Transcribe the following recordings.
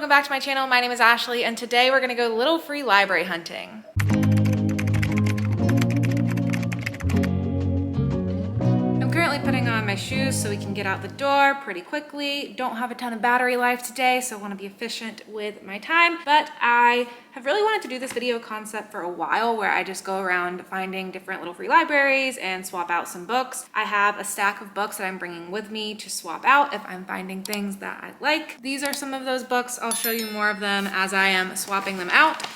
welcome back to my channel. My name is Ashley and today we're gonna go little free library hunting. I'm currently putting on my shoes so we can get out the door pretty quickly. Don't have a ton of battery life today, so I want to be efficient with my time, but I have really wanted to do this video concept for a while where I just go around finding different little free libraries and swap out some books. I have a stack of books that I'm bringing with me to swap out if I'm finding things that I like. These are some of those books. I'll show you more of them as I am swapping them out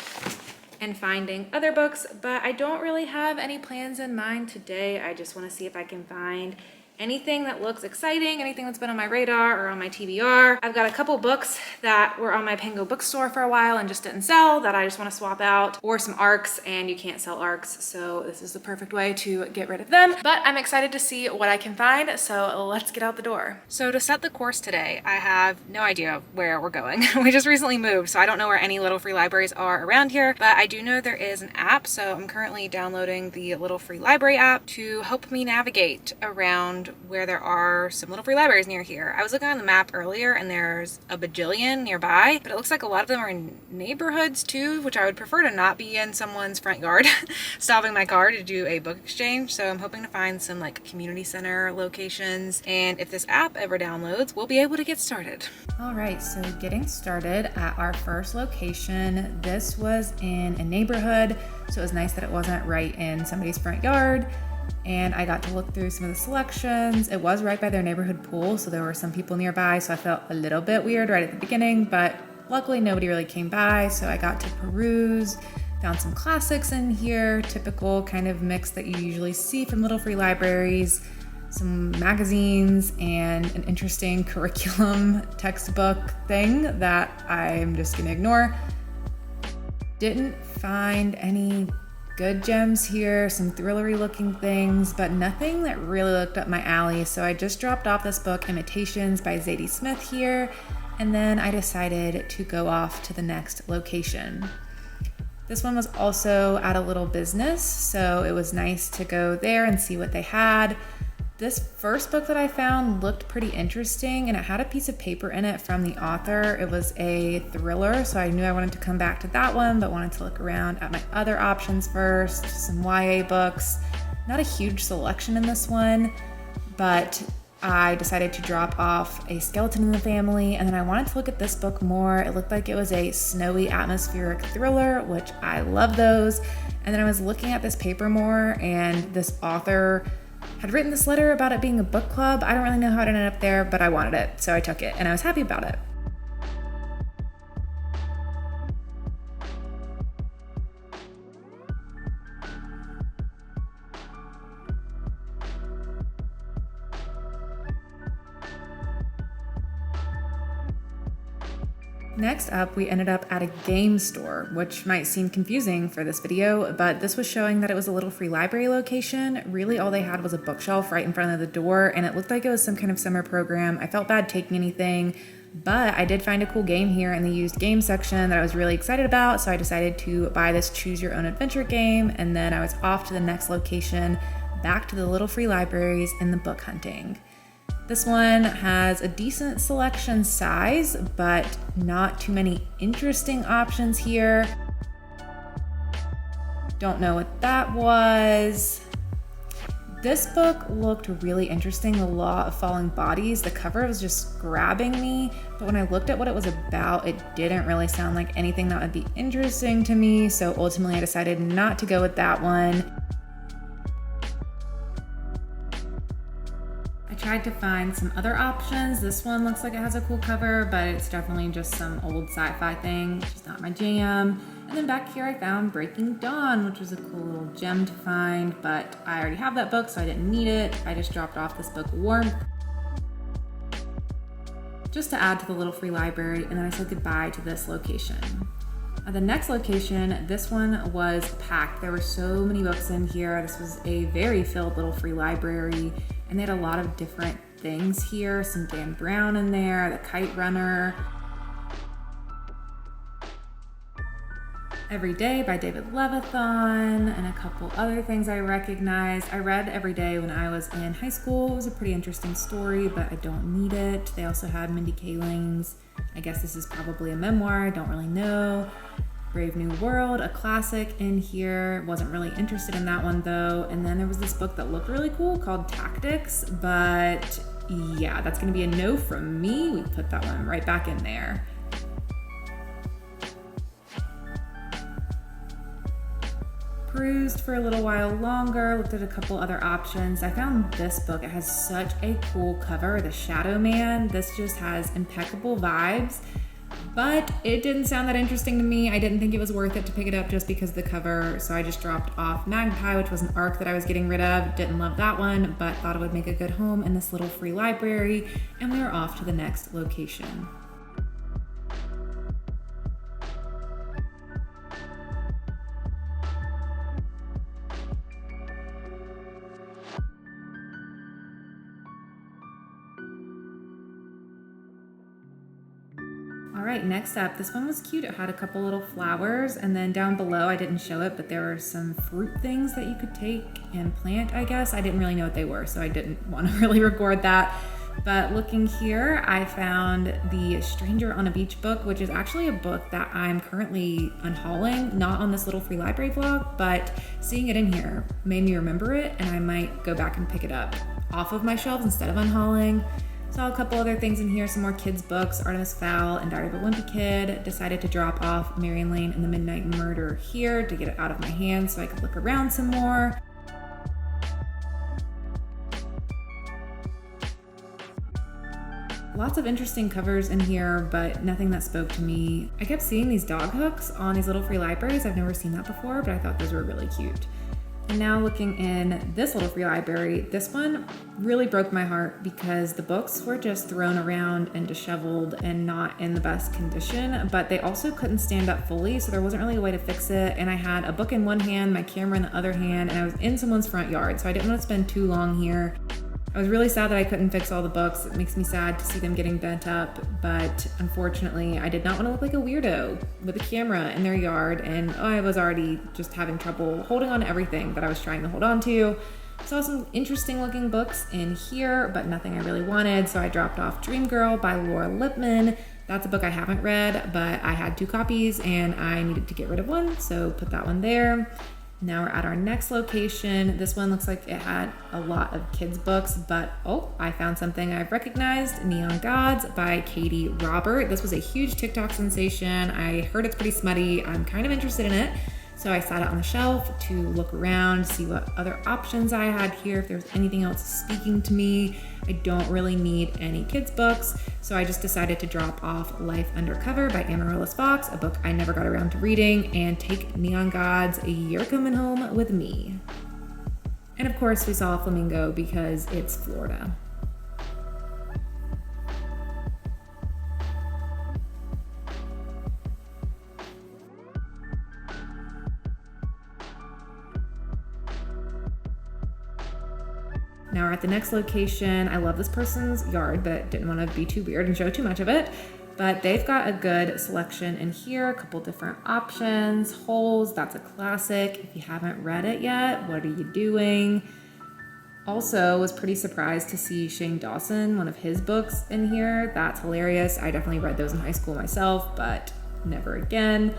and finding other books, but I don't really have any plans in mind today. I just want to see if I can find anything that looks exciting, anything that's been on my radar or on my TBR. I've got a couple books that were on my Pango bookstore for a while and just didn't sell that I just want to swap out, or some ARCs, and you can't sell ARCs, so this is the perfect way to get rid of them. But I'm excited to see what I can find, so let's get out the door. So to set the course today, I have no idea where we're going. We just recently moved, so I don't know where any little free libraries are around here, but I do know there is an app, so I'm currently downloading the Little Free Library app to help me navigate around where there are some little free libraries near here. I was looking on the map earlier and there's a bajillion nearby, but it looks like a lot of them are in neighborhoods too, which I would prefer to not be in someone's front yard stopping my car to do a book exchange. So I'm hoping to find some like community center locations, and if this app ever downloads, we'll be able to get started. All right, so getting started at our first location. This was in a neighborhood, so it was nice that it wasn't right in somebody's front yard. And I got to look through some of the selections. It was right by their neighborhood pool, so there were some people nearby, so I felt a little bit weird right at the beginning, but luckily nobody really came by, so I got to peruse, found some classics in here, typical kind of mix that you usually see from little free libraries, some magazines, and an interesting curriculum textbook thing that I'm just gonna ignore. Didn't find any good gems here, some thrillery looking things, but nothing that really looked up my alley. So I just dropped off this book, Imitations by Zadie Smith here, and then I decided to go off to the next location. This one was also at a little business, so it was nice to go there and see what they had. This first book that I found looked pretty interesting, and it had a piece of paper in it from the author. It was a thriller, so I knew I wanted to come back to that one, but wanted to look around at my other options first. Some YA books. Not a huge selection in this one, but I decided to drop off A Skeleton in the Family, and then I wanted to look at this book more. It looked like it was a snowy atmospheric thriller, which I love those. And then I was looking at this paper more, and this author had written this letter about it being a book club. I don't really know how it ended up there, but I wanted it, so I took it, and I was happy about it. Next up, we ended up at a game store, which might seem confusing for this video, but this was showing that it was a little free library location. Really, all they had was a bookshelf right in front of the door, and it looked like it was some kind of summer program. I felt bad taking anything, but I did find a cool game here in the used game section that I was really excited about, so I decided to buy this Choose Your Own Adventure game, and then I was off to the next location, back to the little free libraries and the book hunting. This one has a decent selection size, but not too many interesting options here. Don't know what that was. This book looked really interesting, The Law of Falling Bodies. The cover was just grabbing me, but when I looked at what it was about, it didn't really sound like anything that would be interesting to me, so ultimately I decided not to go with that one. I tried to find some other options. This one looks like it has a cool cover, but it's definitely just some old sci-fi thing, which is not my jam. And then back here I found Breaking Dawn, which was a cool little gem to find, but I already have that book, so I didn't need it. I just dropped off this book, Warmth, just to add to the little free library, and then I said goodbye to this location. At the next location, this one was packed. There were so many books in here. This was a very filled little free library, and they had a lot of different things here. Some Dan Brown in there, The Kite Runner. Every Day by David Levithan, and a couple other things I recognized. I read Every Day when I was in high school. It was a pretty interesting story, but I don't need it. They also had Mindy Kaling's, I guess this is probably a memoir, I don't really know. Brave New World, a classic in here. Wasn't really interested in that one though. And then there was this book that looked really cool called Tactics, but yeah, that's gonna be a no from me. We put that one right back in there. Perused for a little while longer, looked at a couple other options. I found this book. It has such a cool cover, The Shadow Man. This just has impeccable vibes, but it didn't sound that interesting to me. I didn't think it was worth it to pick it up just because of the cover, so I just dropped off Magpie, which was an ARC that I was getting rid of. Didn't love that one, but thought it would make a good home in this little free library, and we are off to the next location. All right, next up, this one was cute. It had a couple little flowers, and then down below, I didn't show it, but there were some fruit things that you could take and plant, I guess. I didn't really know what they were, so I didn't want to really record that. But looking here, I found the Stranger on a Beach book, which is actually a book that I'm currently unhauling, not on this little free library vlog, but seeing it in here made me remember it, and I might go back and pick it up off of my shelves instead of unhauling. Saw a couple other things in here, some more kids books, Artemis Fowl and Diary of a Wimpy Kid. Decided to drop off Marion Lane and the Midnight Murder here to get it out of my hands so I could look around some more. Lots of interesting covers in here, but nothing that spoke to me. I kept seeing these dog hooks on these little free libraries. I've never seen that before, but I thought those were really cute. And now looking in this little free library, this one really broke my heart because the books were just thrown around and disheveled and not in the best condition, but they also couldn't stand up fully, so there wasn't really a way to fix it. And I had a book in one hand, my camera in the other hand, and I was in someone's front yard, so I didn't want to spend too long here. I was really sad that I couldn't fix all the books. It makes me sad to see them getting bent up, but unfortunately I did not want to look like a weirdo with a camera in their yard, and I was already just having trouble holding on to everything that I was trying to hold on to. Saw some interesting looking books in here, but nothing I really wanted, so I dropped off Dream Girl by Laura Lippman. That's a book I haven't read, but I had 2 copies and I needed to get rid of one, so put that one there. Now we're at our next location. This one looks like it had a lot of kids books, but oh, I found something I've recognized, Neon Gods by Katie Robert. This was a huge TikTok sensation. I heard it's pretty smutty. I'm kind of interested in it. So I sat it on the shelf to look around, see what other options I had here, if there's anything else speaking to me. I don't really need any kids books, so I just decided to drop off Life Undercover by Amaryllis Fox, a book I never got around to reading, and take Neon Gods, You're Coming Home with Me. And of course we saw a flamingo because it's Florida. Now we're at the next location. I love this person's yard, but didn't want to be too weird and show too much of it. But they've got a good selection in here, a couple different options. Holes, that's a classic. If you haven't read it yet, what are you doing? Also, was pretty surprised to see Shane Dawson, one of his books in here. That's hilarious. I definitely read those in high school myself, but never again.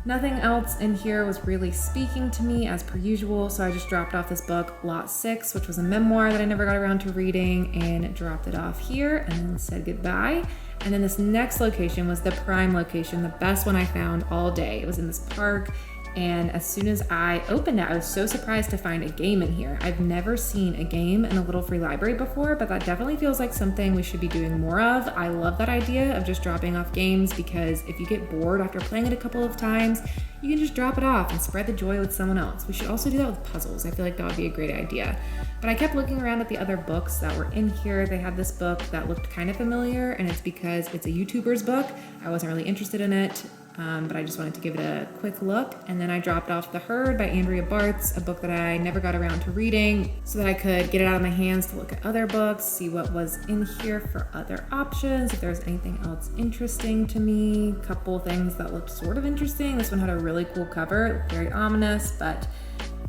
Nothing else in here was really speaking to me as per usual, so I just dropped off this book, Lot 6, which was a memoir that I never got around to reading, and dropped it off here and then said goodbye. And then this next location was the prime location, the best one I found all day. It was in this park, and as soon as I opened it, I was so surprised to find a game in here. I've never seen a game in a little free library before, but that definitely feels like something we should be doing more of. I love that idea of just dropping off games, because if you get bored after playing it a couple of times, you can just drop it off and spread the joy with someone else. We should also do that with puzzles. I feel like that would be a great idea. But I kept looking around at the other books that were in here. They had this book that looked kind of familiar, and it's because it's a YouTuber's book. I wasn't really interested in it. but I just wanted to give it a quick look. And then I dropped off The Herd by Andrea Bartz, a book that I never got around to reading, so that I could get it out of my hands to look at other books, see what was in here for other options, if there's anything else interesting to me. A couple things that looked sort of interesting. This one had a really cool cover, it looked very ominous, but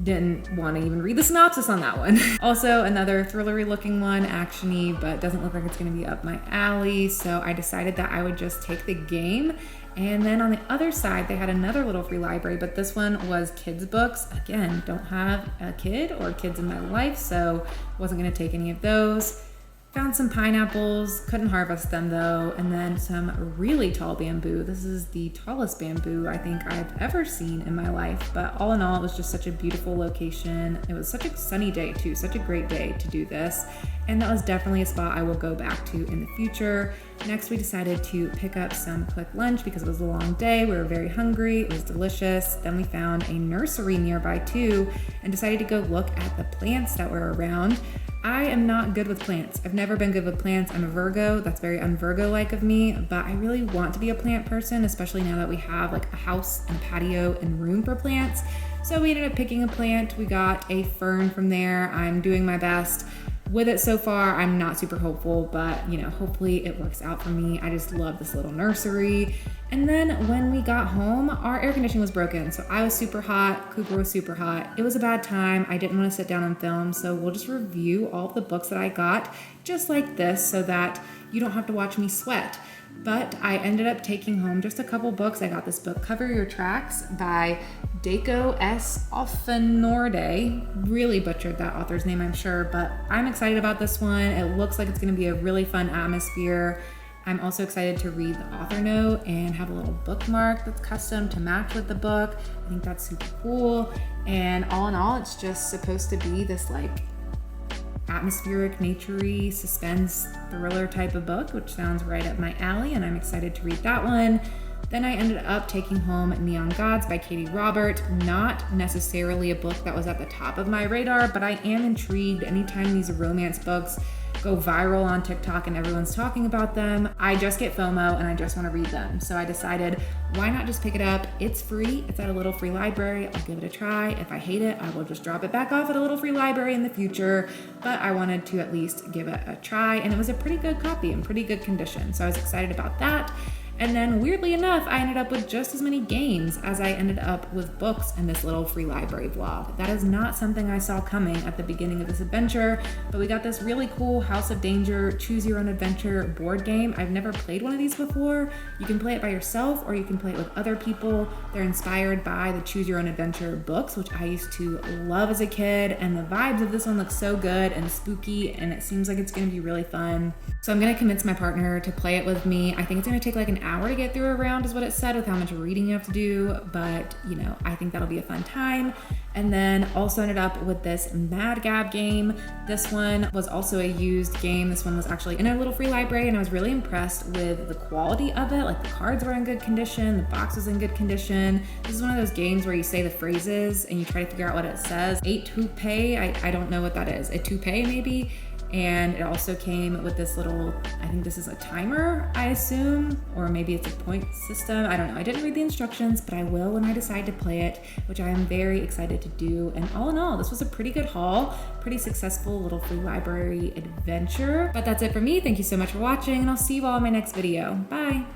didn't want to even read the synopsis on that one. Also, another thrillery looking one, action-y, but doesn't look like it's going to be up my alley. So I decided that I would just take the game. And then on the other side, they had another little free library, but this one was kids books. Again, don't have a kid or kids in my life, so wasn't going to take any of those. Found some pineapples, couldn't harvest them though, and then some really tall bamboo. This is the tallest bamboo I think I've ever seen in my life, but all in all, it was just such a beautiful location. It was such a sunny day too, such a great day to do this, and that was definitely a spot I will go back to in the future. Next, we decided to pick up some quick lunch because it was a long day. We were very hungry, it was delicious. Then we found a nursery nearby too, and decided to go look at the plants that were around. I am not good with plants. I've never been good with plants. I'm a Virgo. That's very un-Virgo-like of me, but I really want to be a plant person, especially now that we have like a house and patio and room for plants. So we ended up picking a plant. We got a fern from there. I'm doing my best with it so far. I'm not super hopeful, but you know, hopefully it works out for me. I just love this little nursery. And then when we got home, our air conditioning was broken. So I was super hot, Cooper was super hot. It was a bad time. I didn't want to sit down and film. So we'll just review all of the books that I got just like this so that you don't have to watch me sweat. But I ended up taking home just a couple books. I got this book, Cover Your Tracks by Dako S. Offenorde. Really butchered that author's name, I'm sure, but I'm excited about this one. It looks like it's going to be a really fun atmosphere. I'm also excited to read the author note and have a little bookmark that's custom to match with the book. I think that's super cool. And all in all, it's just supposed to be this like atmospheric, naturey, suspense, thriller type of book, which sounds right up my alley, and I'm excited to read that one. Then I ended up taking home Neon Gods by Katie Robert. Not necessarily a book that was at the top of my radar, but I am intrigued anytime these romance books go viral on TikTok and everyone's talking about them. I just get FOMO and I just want to read them. So I decided, why not just pick it up? It's free. It's at a little free library. I'll give it a try. If I hate it, I will just drop it back off at a little free library in the future. But I wanted to at least give it a try, and it was a pretty good copy in pretty good condition. So I was excited about that. And then weirdly enough, I ended up with just as many games as I ended up with books in this little free library vlog. That is not something I saw coming at the beginning of this adventure, but we got this really cool House of Danger Choose Your Own Adventure board game. I've never played one of these before. You can play it by yourself or you can play it with other people. They're inspired by the Choose Your Own Adventure books, which I used to love as a kid, and the vibes of this one look so good and spooky, and it seems like it's gonna be really fun. So I'm gonna convince my partner to play it with me. I think it's gonna take like an hour to get through a round is what it said with how much reading you have to do, but you know, I think that'll be a fun time. And then also ended up with this Mad Gab game. This one was also a used game. This one was actually in a little free library, and I was really impressed with the quality of it. Like the cards were in good condition, the box was in good condition. This is one of those games where you say the phrases and you try to figure out what it says. Etupe, I don't know what that is. Etupe maybe. And it also came with this little, I think this is a timer, I assume, or maybe it's a point system. I don't know. I didn't read the instructions, but I will when I decide to play it, which I am very excited to do. And all in all, this was a pretty good haul, pretty successful little free library adventure. But that's it for me. Thank you so much for watching, and I'll see you all in my next video. Bye.